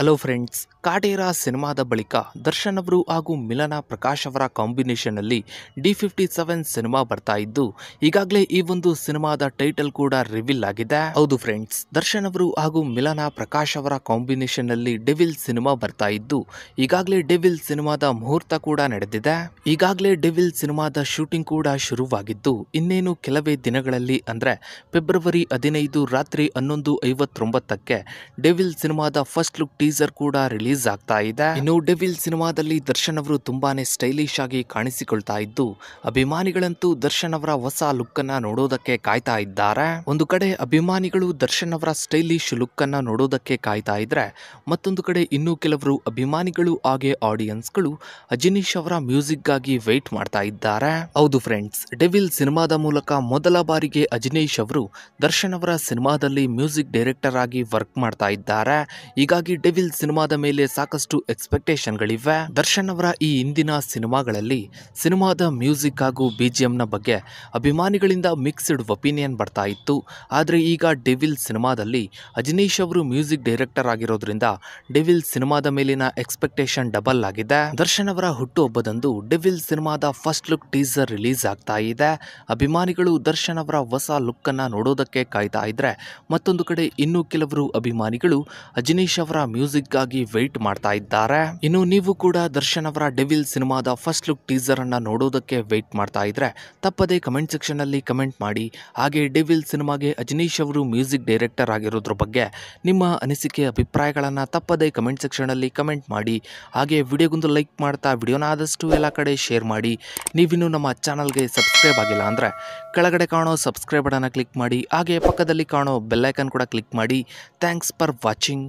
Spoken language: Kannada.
ಹಲೋ ಫ್ರೆಂಡ್ಸ್, ಕಾಟೇರ ಸಿನಿಮಾದ ಬಳಿಕ ದರ್ಶನ್ ಅವರು ಹಾಗೂ ಮಿಲನ ಪ್ರಕಾಶ್ ಅವರ ಕಾಂಬಿನೇಷನ್ ಅಲ್ಲಿ D57 ಸಿನಿಮಾ ಬರ್ತಾ ಇದ್ದು ಈಗಾಗಲೇ ಈ ಒಂದು ಸಿನಿಮಾದ ಟೈಟಲ್ ಕೂಡ ರಿವೀಲ್ ಆಗಿದೆ. ಹೌದು ಫ್ರೆಂಡ್ಸ್, ದರ್ಶನ್ ಅವರು ಹಾಗೂ ಮಿಲನ ಪ್ರಕಾಶ್ ಅವರ ಕಾಂಬಿನೇಷನ್ ಅಲ್ಲಿ ಡೆವಿಲ್ ಸಿನಿಮಾ ಬರ್ತಾ ಇದ್ದು ಈಗಾಗಲೇ ಡೆವಿಲ್ ಸಿನಿಮಾದ ಮುಹೂರ್ತ ಕೂಡ ನಡೆದಿದೆ. ಈಗಾಗಲೇ ಡೆವಿಲ್ ಸಿನಿಮಾದ ಶೂಟಿಂಗ್ ಕೂಡ ಶುರುವಾಗಿದ್ದು ಇನ್ನೇನು ಕೆಲವೇ ದಿನಗಳಲ್ಲಿ ಅಂದ್ರೆ ಫೆಬ್ರವರಿ 15 ರಾತ್ರಿ 11:59ಕ್ಕೆ ಡೆವಿಲ್ ಸಿನಿಮಾದ ಫಸ್ಟ್ ಲುಕ್ ಟೀಸರ್ ಕೂಡ ರಿಲೀಸ್ ಆಗ್ತಾ ಇದೆ. ಇನ್ನು ಡೆವಿಲ್ ಸಿನಿಮಾದಲ್ಲಿ ದರ್ಶನ್ ಅವರು ತುಂಬಾನೇ ಸ್ಟೈಲಿಶ್ ಆಗಿ ಕಾಣಿಸಿಕೊಳ್ತಾ ಇದ್ದು ಅಭಿಮಾನಿಗಳಂತೂ ದರ್ಶನ್ ಅವರ ಹೊಸ ಲುಕ್ ಅನ್ನ ನೋಡೋದಕ್ಕೆ ಕಾಯ್ತಾ ಇದ್ದಾರೆ. ಒಂದು ಕಡೆ ಅಭಿಮಾನಿಗಳು ದರ್ಶನ್ ಅವರ ಸ್ಟೈಲಿಶ್ ಲುಕ್ ಅನ್ನ ನೋಡೋದಕ್ಕೆ ಕಾಯ್ತಾ ಇದ್ರೆ ಮತ್ತೊಂದು ಕಡೆ ಇನ್ನೂ ಕೆಲವರು ಅಭಿಮಾನಿಗಳು ಹಾಗೆ ಆಡಿಯನ್ಸ್ಗಳು ಅಜನೀಶ್ ಅವರ ಮ್ಯೂಸಿಕ್ ಗಾಗಿ ವೇಟ್ ಮಾಡ್ತಾ ಇದ್ದಾರೆ. ಹೌದು ಫ್ರೆಂಡ್ಸ್, ಡೆವಿಲ್ ಸಿನಿಮಾದ ಮೂಲಕ ಮೊದಲ ಬಾರಿಗೆ ಅಜನೀಶ್ ಅವರು ದರ್ಶನ್ ಅವರ ಸಿನಿಮಾದಲ್ಲಿ ಮ್ಯೂಸಿಕ್ ಡೈರೆಕ್ಟರ್ ಆಗಿ ವರ್ಕ್ ಮಾಡ್ತಾ ಇದ್ದಾರೆ. ಹೀಗಾಗಿ ಡೆವಿಲ್ ಸಿನಿಮಾದ ಮೇಲೆ ಸಾಕಷ್ಟು ಎಕ್ಸ್ಪೆಕ್ಟೇಷನ್ ಗಳಿವೆ. ದರ್ಶನ್ ಅವರ ಈ ಹಿಂದಿನ ಸಿನಿಮಾಗಳಲ್ಲಿ ಸಿನಿಮಾದ ಮ್ಯೂಸಿಕ್ ಹಾಗೂ BGM ನ ಬಗ್ಗೆ ಅಭಿಮಾನಿಗಳಿಂದ ಮಿಕ್ಸ್ಡ್ ಒಪಿನಿಯನ್ ಬರ್ತಾ ಇತ್ತು. ಆದ್ರೆ ಈಗ ಡೆವಿಲ್ ಸಿನಿಮಾದಲ್ಲಿ ಅಜನೀಶ್ ಅವರು ಮ್ಯೂಸಿಕ್ ಡೈರೆಕ್ಟರ್ ಆಗಿರೋದ್ರಿಂದ ಡೆವಿಲ್ ಸಿನಿಮಾದ ಮೇಲಿನ ಎಕ್ಸ್ಪೆಕ್ಟೇಷನ್ ಡಬಲ್ ಆಗಿದೆ. ದರ್ಶನ್ ಅವರ ಹುಟ್ಟುಹಬ್ಬದಂದು ಡೆವಿಲ್ ಸಿನಿಮಾದ ಫಸ್ಟ್ ಲುಕ್ ಟೀಸರ್ ರಿಲೀಸ್ ಆಗ್ತಾ ಇದೆ. ಅಭಿಮಾನಿಗಳು ದರ್ಶನ್ ಅವರ ಹೊಸ ಲುಕ್ ಅನ್ನ ನೋಡೋದಕ್ಕೆ ಕಾಯ್ತಾ ಇದ್ರೆ ಮತ್ತೊಂದು ಕಡೆ ಇನ್ನೂ ಕೆಲವರು ಅಭಿಮಾನಿಗಳು ಅಜನೀಶ್ ಅವರ ಮ್ಯೂಸಿಕ್ ಗಾಗಿ ವೇಟ್ ಮಾಡ್ತಾ ಇದ್ದಾರೆ. ಇನ್ನು ನೀವು ಕೂಡ ದರ್ಶನ್ ಅವರ ಡೆವಿಲ್ ಸಿನಿಮಾದ ಫಸ್ಟ್ ಲುಕ್ ಟೀಸರ್ ಅನ್ನ ನೋಡೋದಕ್ಕೆ ವೇಟ್ ಮಾಡ್ತಾ ಇದ್ರೆ ತಪ್ಪದೇ ಕಮೆಂಟ್ ಸೆಕ್ಷನ್ ಅಲ್ಲಿ ಕಮೆಂಟ್ ಮಾಡಿ. ಹಾಗೆ ಡೆವಿಲ್ ಸಿನಿಮಾಗೆ ಅಜನೀಶ್ ಅವರು ಮ್ಯೂಸಿಕ್ ಡೈರೆಕ್ಟರ್ ಆಗಿರೋದ್ರ ಬಗ್ಗೆ ನಿಮ್ಮ ಅನಿಸಿಕೆ ಅಭಿಪ್ರಾಯಗಳನ್ನ ತಪ್ಪದೇ ಕಮೆಂಟ್ ಸೆಕ್ಷನ್ ಅಲ್ಲಿ ಕಮೆಂಟ್ ಮಾಡಿ. ಹಾಗೆ ವಿಡಿಯೋಗೊಂದು ಲೈಕ್ ಮಾಡ್ತಾ ವಿಡಿಯೋನ ಆದಷ್ಟು ಎಲ್ಲ ಕಡೆ ಶೇರ್ ಮಾಡಿ. ನೀವಿನ್ನು ನಮ್ಮ ಚಾನಲ್ಗೆ ಸಬ್ಸ್ಕ್ರೈಬ್ ಆಗಿಲ್ಲ ಅಂದ್ರೆ ಕೆಳಗಡೆ ಕಾಣೋ ಸಬ್ಸ್ಕ್ರೈಬ್ ಬಟನ್ ಕ್ಲಿಕ್ ಮಾಡಿ. ಹಾಗೆ ಪಕ್ಕದಲ್ಲಿ ಕಾಣೋ ಬೆಲ್ ಐಕಾನ್ ಕೂಡ ಕ್ಲಿಕ್ ಮಾಡಿ. Thanks for watching.